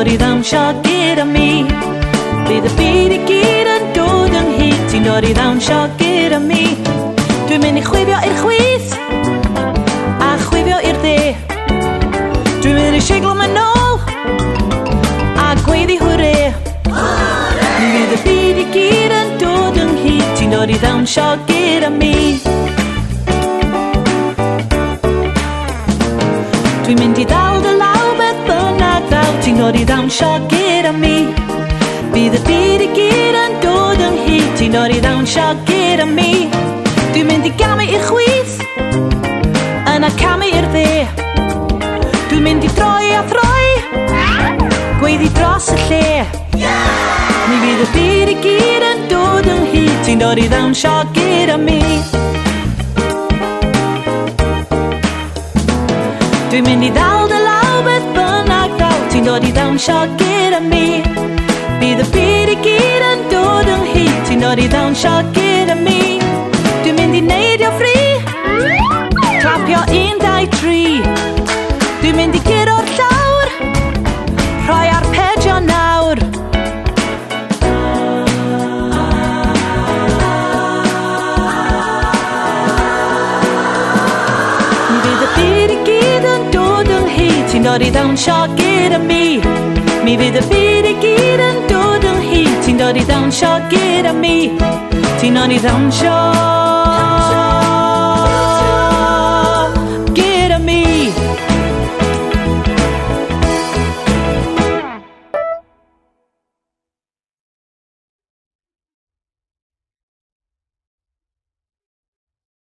dod I ddawnsio gyda mi. Bydd y byd I gyd yn dod ynghyd, ti'n dod I ddawnsio gyda mi. Dwi'n mynd I chwifio i'r chwith a chwifio i'r dde. Dwi'n mynd I siglo mynd nôl a gweiddi hwre. Mi fydd y byd I gyd yn dod ynghyd, ti'n dod I ddawnsio gyda mi. Dwi'n mynd I ddal dy law beth bynnag ddaw, ti'n dod I ddawnsio gyda mi. Bydd y byd I gyd yn dod ynghyd, ti'n dod I ddawnsio gyda mi. Dwi'n mynd I gamu i'r chwith, yna camu i'r dde. Dwi'n mynd I droi a throi, gweiddi dros y lle. Mi fydd y byd I gyd yn dod ynghyd, ti'n dod I ddawnsio gyda mi. Dwi'n mynd I ddal dy law beth bynnag ddaw, ti'n dod I ddawnsio gyda mi. Bydd y byd I gyd yn dod ynghyd, ti'n dod I ddawnsio gyda mi. Dwi'n mynd I neidio ffri, clapio 1, 2, 3. Dwi'n mynd I gyro'r llawr, rhoi arpeggio nawr. Mi fydd y byd I gyd yn dod ynghyd, ti'n dod I ddawnsio gyda mi. Mi fydd y byd I gyd yn dod ynghyd, ti'n dod I ddawnsio gyda mi. Ti'n dod I ddawnsio